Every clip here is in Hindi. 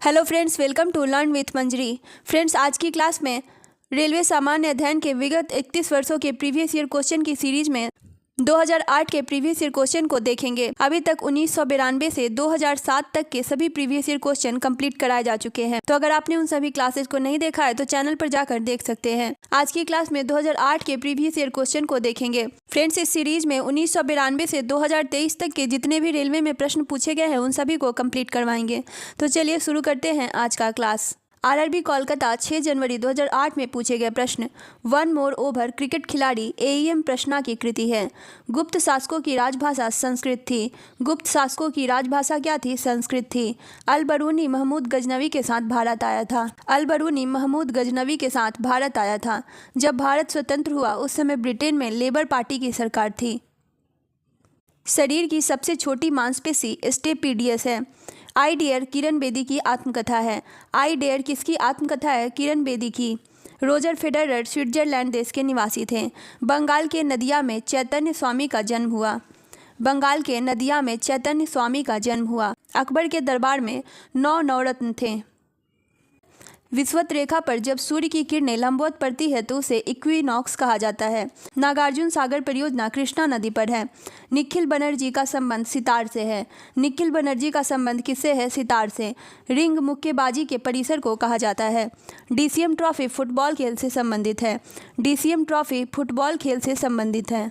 Hello friends, welcome to learn with Manjari. Friends, आज की क्लास में रेलवे सामान्य अध्ययन के विगत 31 वर्षों के प्रीवियस ईयर क्वेश्चन की सीरीज में 2008 के प्रीवियस ईयर क्वेश्चन को देखेंगे। अभी तक 1992 से 2007 तक के सभी प्रीवियस ईयर क्वेश्चन कंप्लीट कराए जा चुके हैं। तो अगर आपने उन सभी क्लासेस को नहीं देखा है तो चैनल पर जाकर देख सकते हैं। आज की क्लास में 2008 के प्रीवियस ईयर क्वेश्चन को देखेंगे। फ्रेंड्स, इस सीरीज में 1992 से 2023 तक के जितने भी रेलवे में प्रश्न पूछे गए हैं उन सभी को कंप्लीट करवाएंगे। तो चलिए शुरू करते हैं आज का क्लास। आरआरबी कोलकाता 6 जनवरी 2008 में पूछे गए प्रश्न। वन मोर ओवर क्रिकेट खिलाड़ी एईएम प्रश्ना की कृति है। गुप्त शासकों की राजभाषा संस्कृत थी। गुप्त शासकों की राजभाषा क्या थी? संस्कृत थी। अल बरूनी महमूद गजनवी के साथ भारत आया था। अल बरूनी महमूद गजनवी के साथ भारत आया था। जब भारत स्वतंत्र हुआ उस समय ब्रिटेन में लेबर पार्टी की सरकार थी। शरीर की सबसे छोटी मांसपेशी स्टेपीडियस है। आई डेयर किरण बेदी की आत्मकथा है। आई डेयर किसकी आत्मकथा है? किरण बेदी की। रोजर फेडरर स्विट्जरलैंड देश के निवासी थे। बंगाल के नदिया में चैतन्य स्वामी का जन्म हुआ। बंगाल के नदिया में चैतन्य स्वामी का जन्म हुआ। अकबर के दरबार में 9 नवरत्न थे। विषुवत रेखा पर जब सूर्य की किरणें लंबवत पड़ती है तो उसे इक्विनॉक्स कहा जाता है। नागार्जुन सागर परियोजना कृष्णा नदी पर है। निखिल बनर्जी का संबंध सितार से है। निखिल बनर्जी का संबंध किससे है? सितार से। रिंग मुक्केबाजी के परिसर को कहा जाता है। डीसीएम ट्रॉफी फुटबॉल खेल से संबंधित है। डीसीएम ट्रॉफी फुटबॉल खेल से संबंधित है।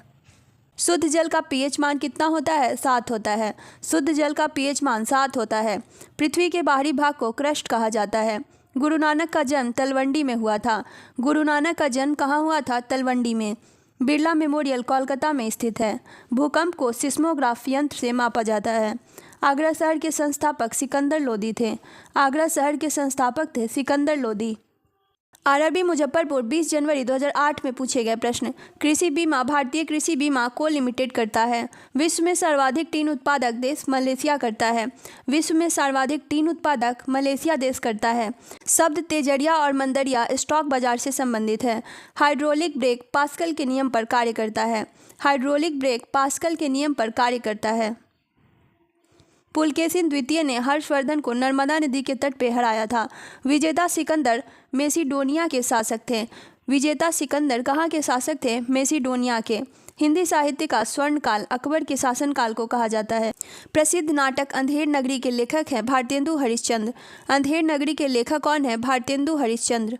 शुद्ध जल का पीएच मान कितना होता है? 7 होता है। शुद्ध जल का पीएच मान 7 होता है। पृथ्वी के बाहरी भाग को क्रस्ट कहा जाता है। गुरु नानक का जन्म तलवंडी में हुआ था। गुरु नानक का जन्म कहाँ हुआ था? तलवंडी में। बिरला मेमोरियल कोलकाता में स्थित है। भूकंप को सिस्मोग्राफ यंत्र से मापा जाता है। आगरा शहर के संस्थापक सिकंदर लोदी थे। आगरा शहर के संस्थापक थे सिकंदर लोदी। आरआरबी मुजफ्फरपुर 20 जनवरी 2008 में पूछे गए प्रश्न। कृषि बीमा भारतीय कृषि बीमा को लिमिटेड करता है। विश्व में सर्वाधिक टीन उत्पादक देश मलेशिया करता है। विश्व में सर्वाधिक टीन उत्पादक मलेशिया देश करता है। शब्द तेजरिया और मंदरिया स्टॉक बाजार से संबंधित है। हाइड्रोलिक ब्रेक पास्कल के नियम पर कार्य करता है। हाइड्रोलिक ब्रेक पास्कल के नियम पर कार्य करता है। पुलकेशिन द्वितीय ने हर्षवर्धन को नर्मदा नदी के तट पर हराया था। विजेता सिकंदर मेसिडोनिया के शासक थे। विजेता सिकंदर कहाँ के शासक थे? मेसिडोनिया के। हिंदी साहित्य का स्वर्णकाल अकबर के शासनकाल को कहा जाता है। प्रसिद्ध नाटक अंधेर नगरी के लेखक हैं भारतेंदु हरिश्चंद्र। अंधेर नगरी के लेखक कौन है? भारतेंदु हरिश्चंद्र।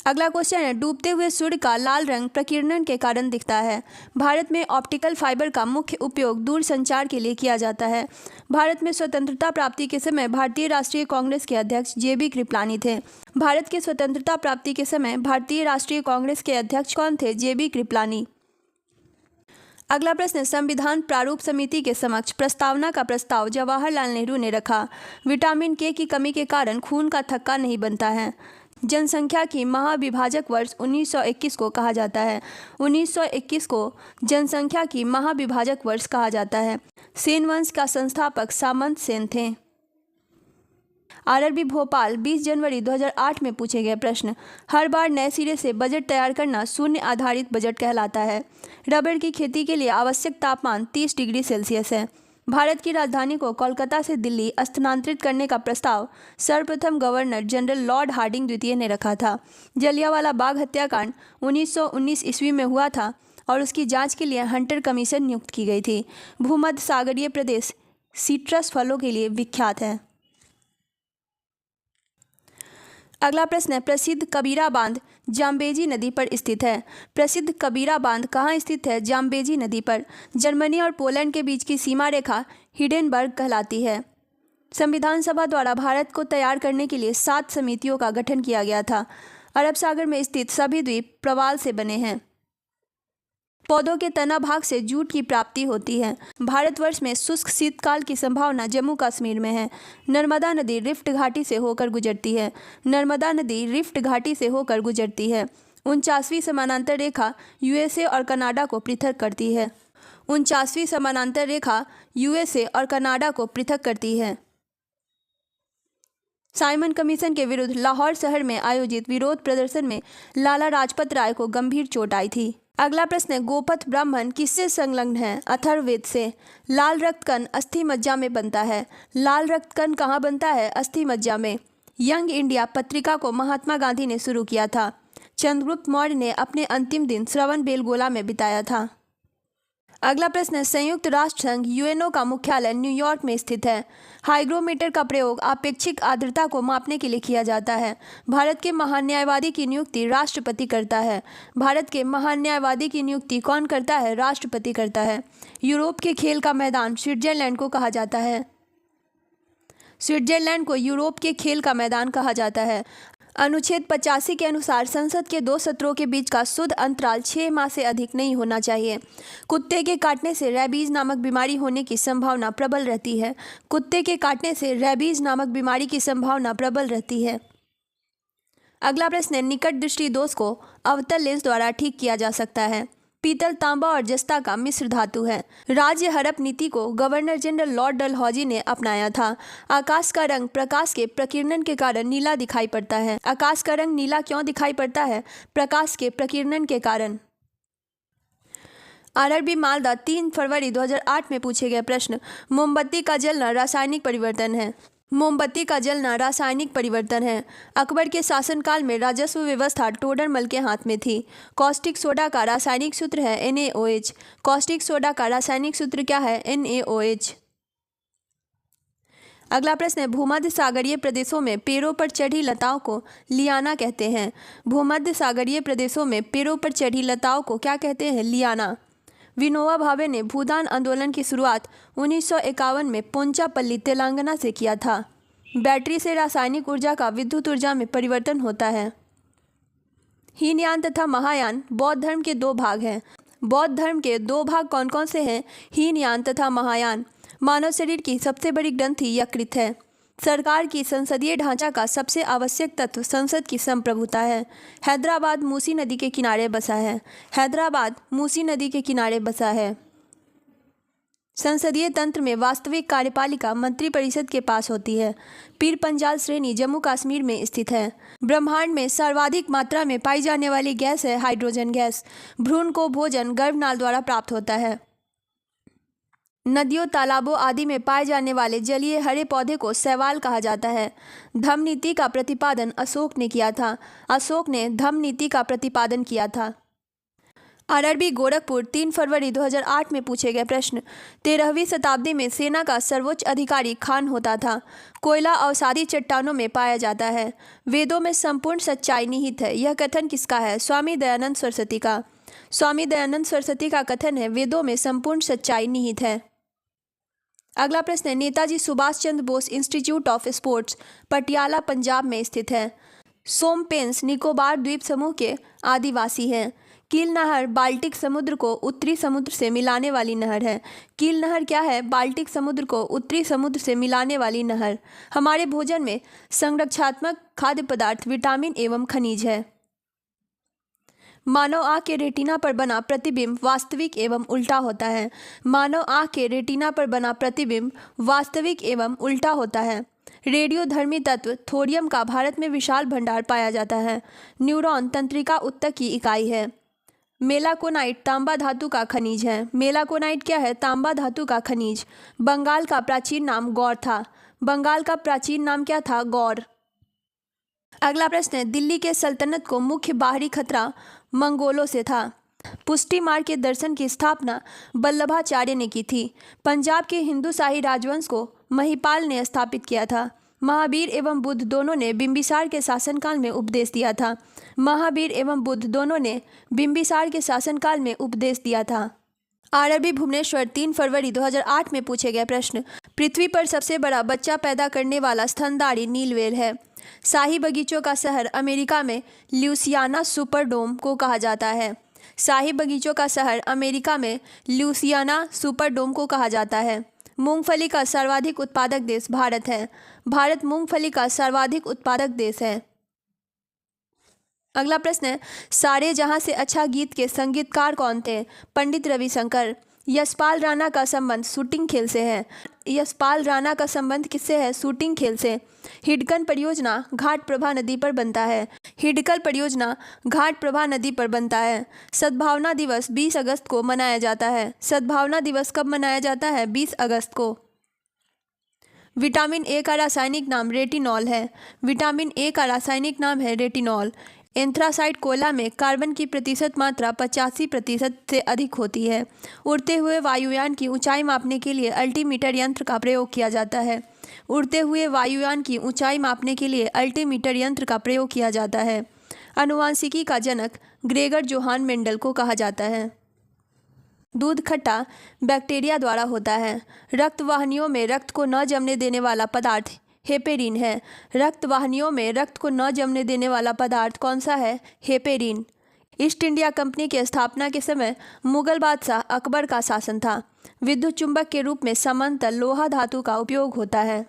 अगला क्वेश्चन है, डूबते हुए सूर्य का लाल रंग प्रकीर्णन के कारण दिखता है। भारत में ऑप्टिकल फाइबर का मुख्य उपयोग दूर संचार के लिए किया जाता है। भारत में स्वतंत्रता प्राप्ति के समय भारतीय राष्ट्रीय कांग्रेस के अध्यक्ष जेबी कृपलानी थे। भारत के स्वतंत्रता प्राप्ति के समय भारतीय राष्ट्रीय कांग्रेस के अध्यक्ष कौन थे? जेबी कृपलानी। अगला प्रश्न, संविधान प्रारूप समिति के समक्ष प्रस्तावना का प्रस्ताव जवाहरलाल नेहरू ने रखा। विटामिन के की कमी के कारण खून का थक्का नहीं बनता है। जनसंख्या की महाविभाजक वर्ष 1921 को कहा जाता है। 1921 को जनसंख्या की महाविभाजक वर्ष कहा जाता है। सेन वंश का संस्थापक सामंत सेन थे। आरआरबी भोपाल 20 जनवरी 2008 में पूछे गए प्रश्न। हर बार नए सिरे से बजट तैयार करना शून्य आधारित बजट कहलाता है। रबड़ की खेती के लिए आवश्यक तापमान 30 डिग्री सेल्सियस है। भारत की राजधानी को कोलकाता से दिल्ली स्थानांतरित करने का प्रस्ताव सर्वप्रथम गवर्नर जनरल लॉर्ड हार्डिंग द्वितीय ने रखा था। जलियांवाला बाग हत्याकांड 1919 ईस्वी में हुआ था और उसकी जांच के लिए हंटर कमीशन नियुक्त की गई थी। भूमध्य सागरीय प्रदेश सिट्रस फलों के लिए विख्यात है। अगला प्रश्न है, प्रसिद्ध कबीरा बांध जाम्बेजी नदी पर स्थित है। प्रसिद्ध कबीरा बांध कहाँ स्थित है? जाम्बेजी नदी पर। जर्मनी और पोलैंड के बीच की सीमा रेखा हिडेनबर्ग कहलाती है। संविधान सभा द्वारा भारत को तैयार करने के लिए 7 समितियों का गठन किया गया था। अरब सागर में स्थित सभी द्वीप प्रवाल से बने हैं। पौधों के तना भाग से जूट की प्राप्ति होती है। भारतवर्ष में शुष्क शीतकाल की संभावना जम्मू कश्मीर में है। नर्मदा नदी रिफ्ट घाटी से होकर गुजरती है। नर्मदा नदी रिफ्ट घाटी से होकर गुजरती है। 49वीं समानांतर रेखा यूएसए और कनाडा को पृथक करती है। 49वीं समानांतर रेखा यूएसए और कनाडा को पृथक करती है। साइमन कमीशन के विरुद्ध लाहौर शहर में आयोजित विरोध प्रदर्शन में लाला लाजपत राय को गंभीर चोट आई थी। अगला प्रश्न है, गोपथ ब्राह्मण किससे संलग्न है? अथर्ववेद से। लाल रक्त कण अस्थि मज्जा में बनता है। लाल रक्त कण कहाँ बनता है? अस्थि मज्जा में। यंग इंडिया पत्रिका को महात्मा गांधी ने शुरू किया था। चंद्रगुप्त मौर्य ने अपने अंतिम दिन श्रवणबेलगोला में बिताया था। अगला प्रश्न है, संयुक्त राष्ट्र संघ यूएनओ का मुख्यालय न्यूयॉर्क में स्थित है। हाइग्रोमीटर का प्रयोग अपेक्षिक आर्द्रता को मापने के लिए किया जाता है। भारत के महान्यायवादी की नियुक्ति राष्ट्रपति करता है। भारत के महान्यायवादी की नियुक्ति कौन करता है? राष्ट्रपति करता है। यूरोप के खेल का मैदान स्विट्जरलैंड को कहा जाता है। स्विट्जरलैंड को यूरोप के खेल का मैदान कहा जाता है। अनुच्छेद 85 के अनुसार संसद के 2 सत्रों के बीच का शुद्ध अंतराल 6 माह से अधिक नहीं होना चाहिए। कुत्ते के काटने से रैबीज नामक बीमारी होने की संभावना प्रबल रहती है। कुत्ते के काटने से रैबीज नामक बीमारी की संभावना प्रबल रहती है। अगला प्रश्न है, निकट दृष्टि दोष को अवतल लेंस द्वारा ठीक किया जा सकता है। पीतल, तांबा और जस्ता का मिश्र धातु है। राज्य हड़प नीति को गवर्नर जनरल लॉर्ड डलहौजी ने अपनाया था। आकाश का रंग प्रकाश के प्रकीर्णन के कारण नीला दिखाई पड़ता है। आकाश का रंग नीला क्यों दिखाई पड़ता है? प्रकाश के प्रकीर्णन के कारण। आरआरबी मालदा 3 फरवरी 2008 में पूछे गए प्रश्न, मोमबत्ती का जलना रासायनिक परिवर्तन है। मोमबत्ती का जलना रासायनिक परिवर्तन है। अकबर के शासनकाल में राजस्व व्यवस्था टोडरमल के हाथ में थी। कॉस्टिक सोडा का रासायनिक सूत्र है NaOH। कॉस्टिक सोडा का रासायनिक सूत्र क्या है? NaOH। अगला प्रश्न है, भूमध्य सागरीय प्रदेशों में पेड़ों पर चढ़ी लताओं को लियाना कहते हैं। भूमध्य सागरीय प्रदेशों में पेड़ों पर चढ़ी लताओं को क्या कहते हैं? लियाना। विनोबा भावे ने भूदान आंदोलन की शुरुआत 1951 में पोंचापल्ली तेलंगाना से किया था। बैटरी से रासायनिक ऊर्जा का विद्युत ऊर्जा में परिवर्तन होता है। हीनयान तथा महायान बौद्ध धर्म के 2 भाग हैं। बौद्ध धर्म के 2 भाग कौन कौन से हैं? हीनयान तथा महायान। मानव शरीर की सबसे बड़ी ग्रंथि यकृत है। सरकार की संसदीय ढांचा का सबसे आवश्यक तत्व संसद की संप्रभुता है। हैदराबाद मूसी नदी के किनारे बसा है। हैदराबाद मूसी नदी के किनारे बसा है। संसदीय तंत्र में वास्तविक कार्यपालिका मंत्रिपरिषद के पास होती है। पीर पंजाल श्रेणी जम्मू कश्मीर में स्थित है। ब्रह्मांड में सर्वाधिक मात्रा में पाई जाने वाली गैस है हाइड्रोजन गैस। भ्रूण को भोजन गर्भनाल द्वारा प्राप्त होता है। नदियों, तालाबों आदि में पाए जाने वाले जलीय हरे पौधे को शैवाल कहा जाता है। धम्म नीति का प्रतिपादन अशोक ने किया था। अशोक ने धम्म नीति का प्रतिपादन किया था। आरआरबी गोरखपुर 3 फरवरी 2008 में पूछे गए प्रश्न, 13वीं शताब्दी में सेना का सर्वोच्च अधिकारी खान होता था। कोयला अवसादी चट्टानों में पाया जाता है। वेदों में संपूर्ण सच्चाई निहित है। यह कथन किसका है? स्वामी दयानंद सरस्वती का। स्वामी दयानंद सरस्वती का कथन है, वेदों में संपूर्ण सच्चाई निहित है। अगला प्रश्न है, Netaji Subhash Chandra Bose institute of sports Patiala Punjab में स्थित है। सोमपेंस निकोबार द्वीप समूह के आदिवासी हैं। कील नहर बाल्टिक समुद्र को उत्तरी समुद्र से मिलाने वाली नहर है। कील नहर क्या है? बाल्टिक समुद्र को उत्तरी समुद्र से मिलाने वाली नहर। हमारे भोजन में संरक्षात्मक खाद्य पदार्थ विटामिन एवं खनिज है। मानव आँख के रेटिना पर बना प्रतिबिंब वास्तविक एवं उल्टा होता है। मानव आँख के रेटिना पर बना प्रतिबिंब वास्तविक एवं उल्टा होता है। रेडियोधर्मी तत्व थोरियम का भारत में विशाल भंडार पाया जाता है। न्यूरॉन तंत्रिका उत्तक की इकाई है। मेलाकोनाइट तांबा धातु का खनिज है। मेलाकोनाइट क्या है? तांबा धातु का खनिज। बंगाल का प्राचीन नाम गौर था। बंगाल का प्राचीन नाम क्या था? गौर। अगला प्रश्न है, दिल्ली के सल्तनत को मुख्य बाहरी खतरा मंगोलों से था। पुष्टि मार्ग के दर्शन की स्थापना वल्लभाचार्य ने की थी। पंजाब के हिंदू शाही राजवंश को महिपाल ने स्थापित किया था। महावीर एवं बुद्ध दोनों ने बिंबिसार के शासनकाल में उपदेश दिया था। महावीर एवं बुद्ध दोनों ने बिंबिसार के शासनकाल में उपदेश दिया था। आरआरबी भुवनेश्वर 3 फरवरी 2008 में पूछे गए प्रश्न, पृथ्वी पर सबसे बड़ा बच्चा पैदा करने वाला स्तनधारी नील व्हेल है। शाही बगीचों का शहर अमेरिका में ल्यूसियाना सुपरडोम को कहा जाता है। शाही बगीचों का शहर अमेरिका में ल्यूसियाना सुपरडोम को कहा जाता है। मूंगफली का सर्वाधिक उत्पादक देश भारत है। भारत मूंगफली का सर्वाधिक उत्पादक देश है। अगला प्रश्न है, सारे जहां से अच्छा गीत के संगीतकार कौन थे? पंडित रविशंकर। यशपाल राणा का संबंध शूटिंग खेल से है। यशपाल राणा का संबंध किससे है? शूटिंग खेल से। हिडकल परियोजना घाट प्रभा नदी पर बनता है। हिडकल परियोजना घाट प्रभा नदी पर बनता है। सद्भावना दिवस 20 अगस्त को मनाया जाता है। सद्भावना दिवस कब मनाया जाता है? 20 अगस्त को। विटामिन ए का रासायनिक नाम रेटिनॉल है। विटामिन ए का रासायनिक नाम है रेटिनॉल। एंथ्रासाइट कोयला में कार्बन की प्रतिशत मात्रा 85% से अधिक होती है। उड़ते हुए वायुयान की ऊंचाई मापने के लिए अल्टीमीटर यंत्र का प्रयोग किया जाता है। उड़ते हुए वायुयान की ऊंचाई मापने के लिए अल्टीमीटर यंत्र का प्रयोग किया जाता है। आनुवांशिकी का जनक ग्रेगर जोहान मेंडल को कहा जाता है। दूध खट्टा बैक्टीरिया द्वारा होता है। रक्त वाहिनियों में रक्त को न जमने देने वाला पदार्थ हेपेरिन है। रक्त वाहिनियों में रक्त को न जमने देने वाला पदार्थ कौन सा है? हेपेरिन। ईस्ट इंडिया कंपनी की स्थापना के समय मुगल बादशाह अकबर का शासन था। विद्युत चुंबक के रूप में समांतर लोहा धातु का उपयोग होता है।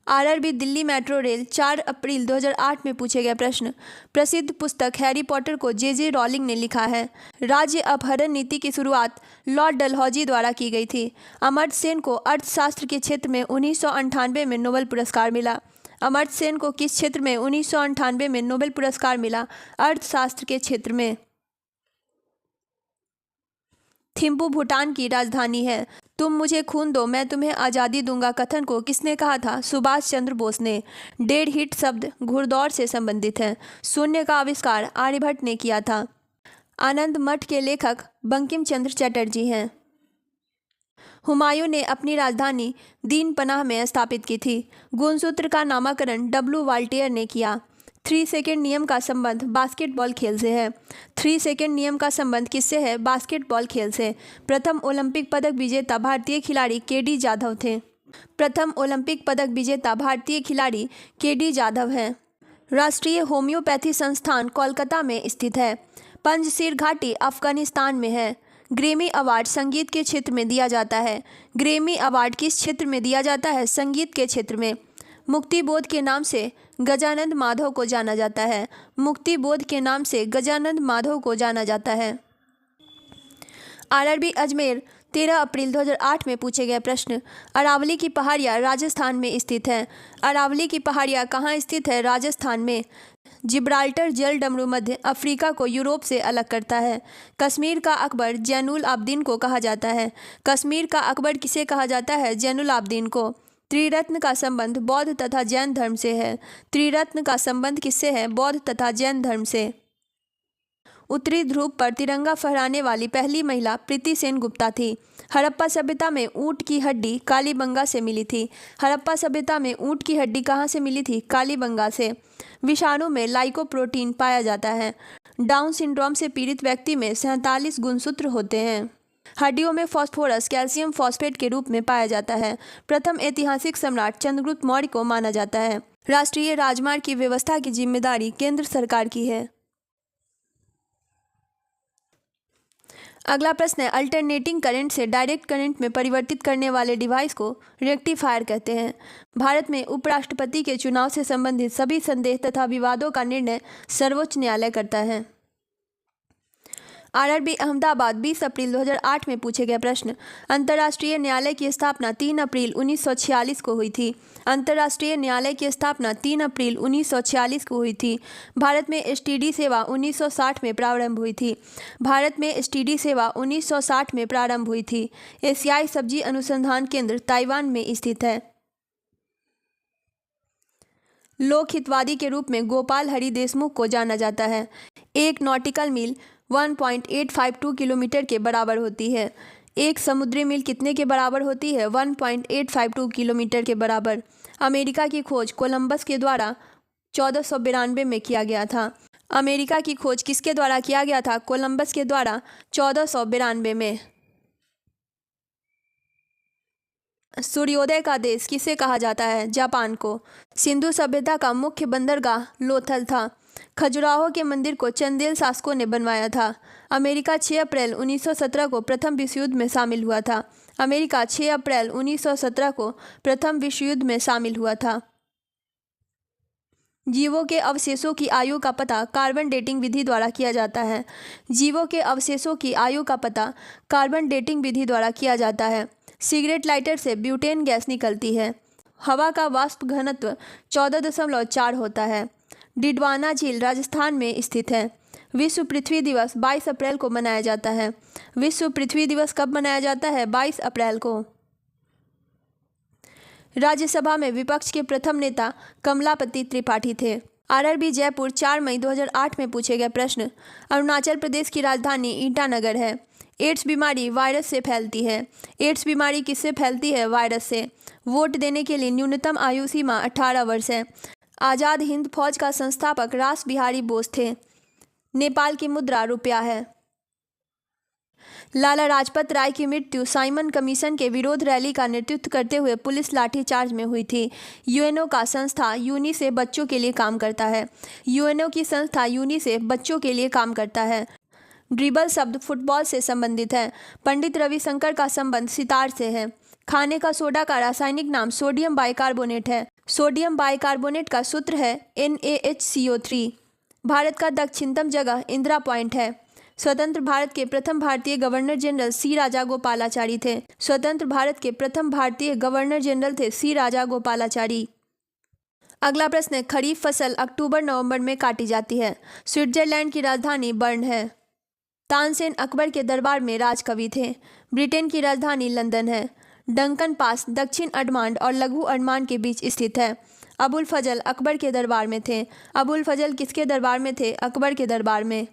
आरआरबी दिल्ली मेट्रो रेल 4 अप्रैल 2008 में पूछे गए प्रश्न। प्रसिद्ध पुस्तक हैरी पॉटर को जे रॉलिंग ने लिखा है। राज्य अपहरण नीति की शुरुआत लॉर्ड डलहौजी द्वारा की गई थी। अमर्त्य सेन को अर्थशास्त्र के क्षेत्र में 1998 में नोबेल पुरस्कार मिला। अमर्त्य सेन को किस क्षेत्र में 1998 में नोबेल पुरस्कार मिला? अर्थशास्त्र के क्षेत्र में। थिम्पू भूटान की राजधानी है। तुम मुझे खून दो मैं तुम्हें आज़ादी दूंगा कथन को किसने कहा था? सुभाष चंद्र बोस ने। डेड हिट शब्द घुड़दौड़ से संबंधित है। शून्य का आविष्कार आर्यभट्ट ने किया था। आनंद मठ के लेखक बंकिम चंद्र चटर्जी हैं। हुमायूं ने अपनी राजधानी दीनपनाह में स्थापित की थी। गुणसूत्र का नामकरण डब्ल्यू वाल्टियर ने किया। 3 सेकेंड नियम का संबंध बास्केटबॉल खेल से है। 3 सेकेंड नियम का संबंध किससे है? बास्केटबॉल खेल से। प्रथम ओलंपिक पदक विजेता भारतीय खिलाड़ी केडी जाधव थे। प्रथम ओलंपिक पदक विजेता भारतीय खिलाड़ी केडी जाधव हैं। राष्ट्रीय होम्योपैथी संस्थान कोलकाता में स्थित है। पंजशीर घाटी अफगानिस्तान में है। ग्रैमी अवार्ड संगीत के क्षेत्र में दिया जाता है। ग्रैमी अवार्ड किस क्षेत्र में दिया जाता है? संगीत के क्षेत्र में। मुक्तिबोध के नाम से गजानंद माधव को जाना जाता है। मुक्तिबोध के नाम से गजानंद माधव को जाना जाता है। आरआरबी अजमेर 13 अप्रैल 2008 में पूछे गए प्रश्न। अरावली की पहाड़ियाँ राजस्थान में स्थित है। अरावली की पहाड़ियाँ कहाँ स्थित है? राजस्थान में। जिब्राल्टर जल डमरू मध्य अफ्रीका को यूरोप से अलग करता है। कश्मीर का अकबर जैनुल आबदीन को कहा जाता है। कश्मीर का अकबर किसे कहा जाता है? जैनुल आबदीन को। त्रिरत्न का संबंध बौद्ध तथा जैन धर्म से है। त्रिरत्न का संबंध किससे है? बौद्ध तथा जैन धर्म से। उत्तरी ध्रुव पर तिरंगा फहराने वाली पहली महिला प्रीति सेन गुप्ता थी। हड़प्पा सभ्यता में ऊंट की हड्डी कालीबंगा से मिली थी। हड़प्पा सभ्यता में ऊंट की हड्डी कहाँ से मिली थी? कालीबंगा से। विषाणु में लाइकोप्रोटीन पाया जाता है। डाउन सिंड्रोम से पीड़ित व्यक्ति में 47 गुणसूत्र होते हैं। हड्डियों में फास्फोरस कैल्शियम फॉस्फेट के रूप में पाया जाता है। प्रथम ऐतिहासिक सम्राट चंद्रगुप्त मौर्य को माना जाता है। राष्ट्रीय राजमार्ग की व्यवस्था की जिम्मेदारी केंद्र सरकार की है। अगला प्रश्न है, अल्टरनेटिंग करंट से डायरेक्ट करंट में परिवर्तित करने वाले डिवाइस को रेक्टिफायर कहते हैं। भारत में उपराष्ट्रपति के चुनाव से संबंधित सभी संदेह तथा विवादों का निर्णय सर्वोच्च न्यायालय करता है। आरआरबी अहमदाबाद 20 अप्रैल 2008 में पूछे गए प्रश्न। अंतर्राष्ट्रीय न्यायालय की स्थापना 3 अप्रैल 1946 को हुई थी। अंतर्राष्ट्रीय न्यायालय की स्थापना 3 अप्रैल 1946 को हुई थी। भारत में एसटीडी सेवा 1960 में प्रारंभ हुई थी। भारत में एसटीडी सेवा 1960 में प्रारंभ हुई थी। एशियाई सब्जी अनुसंधान केंद्र ताइवान में स्थित है। लोक हितवादी के रूप में गोपाल हरि देशमुख को जाना जाता है। एक नॉटिकल मील 1.852 किलोमीटर के बराबर होती है। एक समुद्री मील कितने के बराबर होती है? 1.852 किलोमीटर के बराबर। अमेरिका की खोज कोलंबस के द्वारा 1492 में किया गया था। अमेरिका की खोज किसके द्वारा किया गया था? कोलंबस के द्वारा 1492 में। सूर्योदय का देश किसे कहा जाता है? जापान को। सिंधु सभ्यता का मुख्य बंदरगाह लोथल था। खजुराहो के मंदिर को चंदेल शासकों ने बनवाया था। अमेरिका 6 अप्रैल 1917 को प्रथम विश्व युद्ध में शामिल हुआ था। अमेरिका 6 अप्रैल 1917 को प्रथम विश्व युद्ध में शामिल हुआ था। जीवों के अवशेषों की आयु का पता कार्बन डेटिंग विधि द्वारा किया जाता है। जीवों के अवशेषों की आयु का पता कार्बन डेटिंग विधि द्वारा किया जाता है। सिगरेट लाइटर से ब्यूटेन गैस निकलती है। हवा का वाष्प घनत्व 14.4 होता है। डिडवाना झील राजस्थान में स्थित है। विश्व पृथ्वी दिवस 22 अप्रैल को मनाया जाता है। विश्व पृथ्वी दिवस कब मनाया जाता है? 22 अप्रैल को। राज्यसभा में विपक्ष के प्रथम नेता कमलापति त्रिपाठी थे। आरआरबी जयपुर 4 मई 2008 में पूछे गए प्रश्न। अरुणाचल प्रदेश की राजधानी ईटानगर है। एड्स बीमारी वायरस से फैलती है। एड्स बीमारी किससे फैलती है? वायरस से। वोट देने के लिए न्यूनतम आयु सीमा 18 वर्ष है। आज़ाद हिंद फौज का संस्थापक रास बिहारी बोस थे। नेपाल की मुद्रा रुपया है। लाला लाजपत राय की मृत्यु साइमन कमीशन के विरोध रैली का नेतृत्व करते हुए पुलिस लाठीचार्ज में हुई थी। यूएनओ का संस्था यूनिसेफ बच्चों के लिए काम करता है। यूएनओ की संस्था यूनिसेफ बच्चों के लिए काम करता है। ड्रिबल शब्द फुटबॉल से संबंधित है। पंडित रविशंकर का संबंध सितार से है। खाने का सोडा का रासायनिक नाम सोडियम बाइकार्बोनेट है। सोडियम बाइकार्बोनेट का सूत्र है NaHCO3। भारत का दक्षिणतम जगह इंदिरा पॉइंट है। स्वतंत्र भारत के प्रथम भारतीय गवर्नर जनरल सी राजागोपालाचारी थे। स्वतंत्र भारत के प्रथम भारतीय गवर्नर जनरल थे सी राजागोपालाचारी। अगला प्रश्न है, खरीफ फसल अक्टूबर-नवंबर में काटी जाती है। स्विट्जरलैंड की राजधानी बर्न है। तानसेन अकबर के दरबार में राजकवि थे। ब्रिटेन की राजधानी लंदन है। डंकन पास दक्षिण अंडमान और लघु अंडमान के बीच स्थित है। अबुल फजल अकबर के दरबार में थे। अबुल फजल किसके दरबार में थे? अकबर के दरबार में।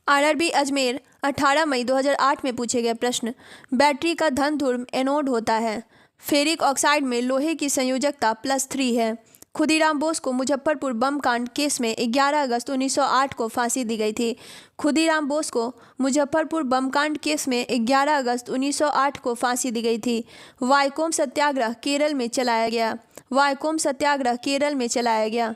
आरआरबी अजमेर 18 मई 2008 में पूछे गए प्रश्न। बैटरी का धन ध्रुव एनोड होता है। फेरिक ऑक्साइड में लोहे की संयोजकता +3 है। खुदीराम बोस को मुजफ्फरपुर बम कांड केस में 11 अगस्त 1908 को फांसी दी गई थी। खुदीराम बोस को मुजफ्फरपुर बम कांड केस में 11 अगस्त 1908 को फांसी दी गई थी। वाइकोम सत्याग्रह केरल में चलाया गया। वाइकोम सत्याग्रह केरल में चलाया गया।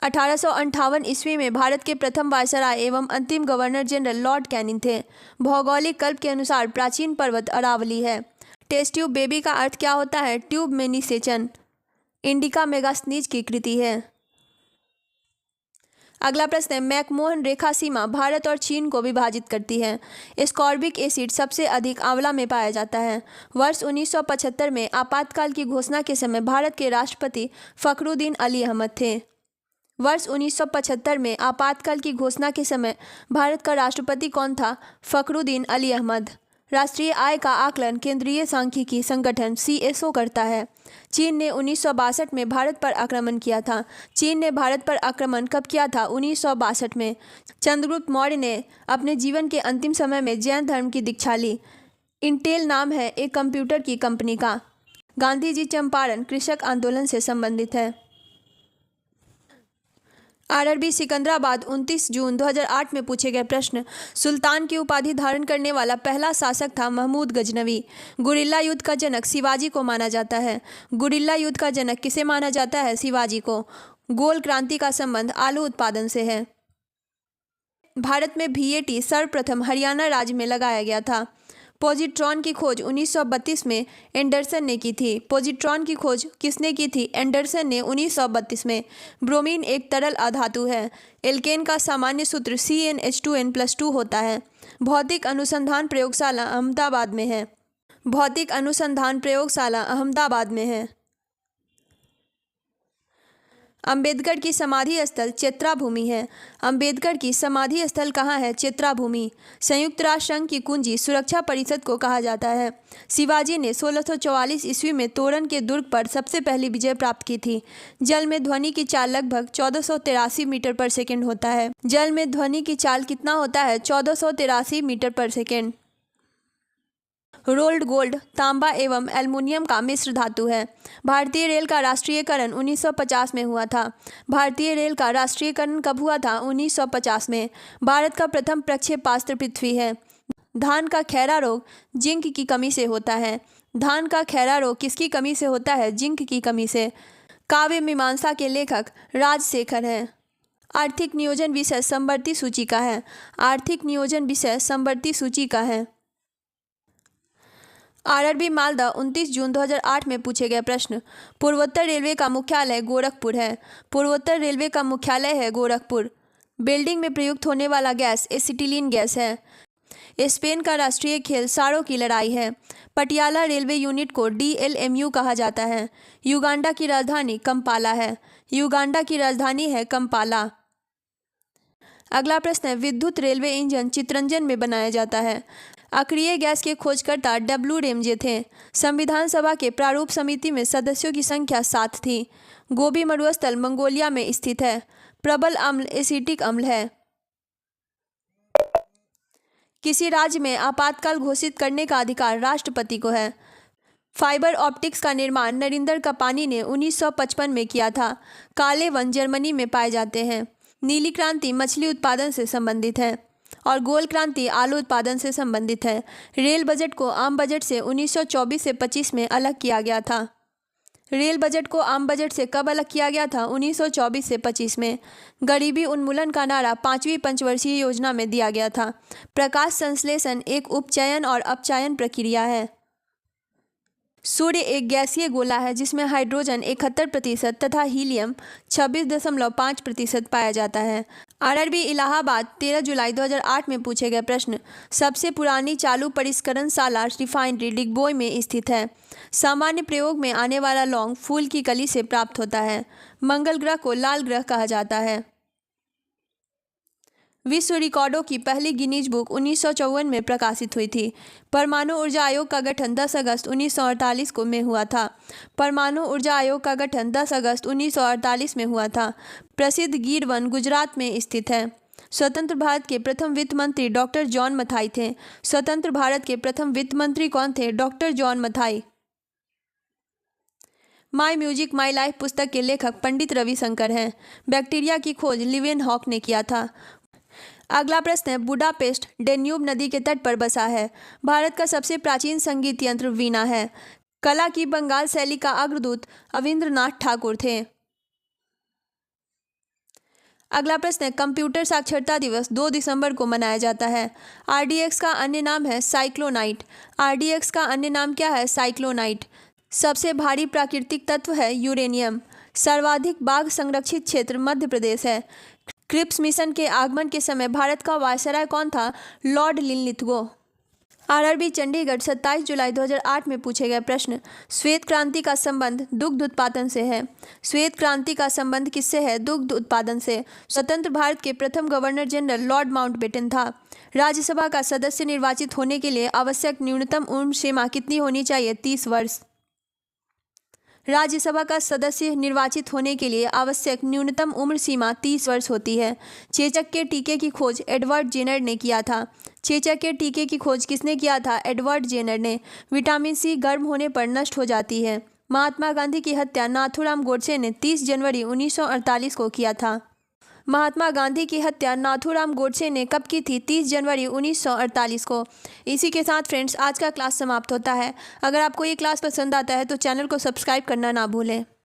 1858 ईस्वी में भारत के प्रथम वायसराय एवं अंतिम गवर्नर जनरल लॉर्ड कैनिंग थे। भौगोलिक कल्प के अनुसार प्राचीन पर्वत अरावली है। टेस्ट ट्यूब बेबी का अर्थ क्या होता है? ट्यूब में निषेचन। इंडिका मेगास्नीज की कृति है। अगला प्रश्न है, मैकमोहन रेखा सीमा भारत और चीन को विभाजित करती है। एस्कॉर्बिक एसिड सबसे अधिक आंवला में पाया जाता है। वर्ष 1975 में आपातकाल की घोषणा के समय भारत के राष्ट्रपति फखरुद्दीन अली अहमद थे। वर्ष 1975 में आपातकाल की घोषणा के समय भारत का राष्ट्रपति कौन था? फखरुद्दीन अली अहमद। राष्ट्रीय आय का आकलन केंद्रीय सांख्यिकी संगठन CSO करता है। चीन ने 1962 में भारत पर आक्रमण किया था। चीन ने भारत पर आक्रमण कब किया था? 1962 में। चंद्रगुप्त मौर्य ने अपने जीवन के अंतिम समय में जैन धर्म की दीक्षा ली। इंटेल नाम है एक कंप्यूटर की कंपनी का। गांधी जी चंपारण कृषक आंदोलन से संबंधित है। आरआरबी सिकंदराबाद 29 जून 2008 में पूछे गए प्रश्न। सुल्तान की उपाधि धारण करने वाला पहला शासक था महमूद गजनवी। गुरिल्ला युद्ध का जनक शिवाजी को माना जाता है। गुरिल्ला युद्ध का जनक किसे माना जाता है? शिवाजी को। गोल क्रांति का संबंध आलू उत्पादन से है। भारत में VAT सर्वप्रथम हरियाणा राज्य में लगाया गया था। पॉजिट्रॉन की खोज 1932 में एंडरसन ने की थी। पॉजिट्रॉन की खोज किसने की थी? एंडरसन ने 1932 में। ब्रोमीन एक तरल अधातु है। एल्केन का सामान्य सूत्र CnH2n+2 होता है। भौतिक अनुसंधान प्रयोगशाला अहमदाबाद में है। भौतिक अनुसंधान प्रयोगशाला अहमदाबाद में है। अंबेडकर की समाधि स्थल चेत्राभूमि है। अंबेडकर की समाधि स्थल कहाँ है? चेत्राभूमि। संयुक्त राष्ट्र संघ की कुंजी सुरक्षा परिषद को कहा जाता है। शिवाजी ने 1644 ईस्वी में तोरण के दुर्ग पर सबसे पहली विजय प्राप्त की थी। जल में ध्वनि की चाल लगभग 1483 मीटर पर सेकेंड होता है। जल में ध्वनि की चाल कितना होता है? 1483 मीटर पर सेकेंड। रोल्ड गोल्ड तांबा एवं एल्युमिनियम का मिश्र धातु है। भारतीय रेल का राष्ट्रीयकरण 1950 में हुआ था। भारतीय रेल का राष्ट्रीयकरण कब हुआ था? 1950 में। भारत का प्रथम प्रक्षेपास्त्र पृथ्वी है। धान का खैरा रोग जिंक की कमी से होता है। धान का खैरा रोग किसकी कमी से होता है? जिंक की कमी से। काव्य मीमांसा के लेखक राजशेखर हैं। आर्थिक नियोजन विषय समवर्ती सूची का है। आर्थिक नियोजन विषय समवर्ती सूची का है। आरआरबी मालदा 29 जून 2008 में पूछे गए प्रश्न। पूर्वोत्तर रेलवे का मुख्यालय गोरखपुर है। पूर्वोत्तर रेलवे का मुख्यालय है गोरखपुर। बिल्डिंग में प्रयुक्त होने वाला गैस एसिटिलीन गैस है। स्पेन का राष्ट्रीय खेल सारों की लड़ाई है। पटियाला रेलवे यूनिट को DLMU कहा जाता है। युगांडा की राजधानी कंपाला है। युगांडा की राजधानी है कंपाला। अगला प्रश्न है, विद्युत रेलवे इंजन चितरंजन में बनाया जाता है। अक्रिय गैस के खोजकर्ता W रेमजे थे। संविधान सभा के प्रारूप समिति में सदस्यों की संख्या 7 थी। गोबी मरुस्थल मंगोलिया में स्थित है। प्रबल अम्ल एसिटिक अम्ल है। किसी राज्य में आपातकाल घोषित करने का अधिकार राष्ट्रपति को है। फाइबर ऑप्टिक्स का निर्माण नरिंदर कपानी ने 1955 में किया था। काले वन जर्मनी में पाए जाते हैं। नीली क्रांति मछली उत्पादन से संबंधित है और गोल क्रांति आलू उत्पादन से संबंधित है। रेल बजट को आम बजट से 1924 से 25 में अलग किया गया था। रेल बजट को आम बजट से कब अलग किया गया था? 1924 से 25 में। गरीबी उन्मूलन का नारा 5वीं पंचवर्षीय योजना में दिया गया था। प्रकाश संश्लेषण एक उपचयन और अपचयन प्रक्रिया है। सूर्य एक गैसीय गोला है जिसमें हाइड्रोजन 71% तथा हीलियम 26.5% पाया जाता है। आरआरबी इलाहाबाद 13 जुलाई 2008 में पूछे गए प्रश्न। सबसे पुरानी चालू परिष्करणशाला रिफाइनरी डिगबोई में स्थित है। सामान्य प्रयोग में आने वाला लौंग फूल की कली से प्राप्त होता है। मंगल ग्रह को लाल ग्रह कहा जाता है। विश्व रिकॉर्डों की पहली गिनीज बुक 1954 में प्रकाशित हुई थी। परमाणु ऊर्जा आयोग का गठन 10 अगस्त 1948 को में हुआ था। परमाणु ऊर्जा आयोग का गठन 10 अगस्त 1948 में हुआ था। प्रसिद्ध गिर वन गुजरात में स्थित है। स्वतंत्र भारत के प्रथम वित्त मंत्री डॉक्टर जॉन मथाई थे। स्वतंत्र भारत के प्रथम वित्त मंत्री कौन थे? Doctor John Mathai. My music my life पुस्तक के लेखक पंडित रविशंकर हैं। बैक्टीरिया की खोज लिवेनहॉक ने किया था। अगला प्रश्न है, बुडापेस्ट डेन्यूब नदी के तट पर बसा है। भारत का सबसे प्राचीन संगीत यंत्र वीणा है। कला की बंगाल शैली का अग्रदूत अविंद्रनाथ ठाकुर थे। अगला प्रश्न है, कंप्यूटर साक्षरता दिवस 2 दिसंबर को मनाया जाता है। RDX का अन्य नाम है साइक्लोनाइट। RDX का अन्य नाम क्या है? साइक्लोनाइट। सबसे भारी प्राकृतिक तत्व है यूरेनियम। सर्वाधिक बाघ संरक्षित क्षेत्र मध्य प्रदेश है। क्रिप्स मिशन के आगमन के समय भारत का वायसराय कौन था? Lord Linlithgow. आरआरबी चंडीगढ़ 27 जुलाई 2008 में पूछे गए प्रश्न। श्वेत क्रांति का संबंध दुग्ध उत्पादन से है। श्वेत क्रांति का संबंध किससे है? दुग्ध उत्पादन से। स्वतंत्र भारत के प्रथम गवर्नर जनरल लॉर्ड माउंटबेटन था। राज्यसभा का सदस्य निर्वाचित होने के लिए आवश्यक न्यूनतम उम्र सीमा कितनी होनी चाहिए? 30 वर्ष। राज्यसभा का सदस्य निर्वाचित होने के लिए आवश्यक न्यूनतम उम्र सीमा 30 वर्ष होती है। चेचक के टीके की खोज एडवर्ड जेनर ने किया था। चेचक के टीके की खोज किसने किया था? एडवर्ड जेनर ने। विटामिन सी गर्म होने पर नष्ट हो जाती है। महात्मा गांधी की हत्या नाथूराम गोडसे ने 30 जनवरी 1948 को किया था। महात्मा गांधी की हत्या नाथूराम गोडसे ने कब की थी? 30 जनवरी 1948 को। इसी के साथ फ्रेंड्स आज का क्लास समाप्त होता है। अगर आपको ये क्लास पसंद आता है तो चैनल को सब्सक्राइब करना ना भूलें।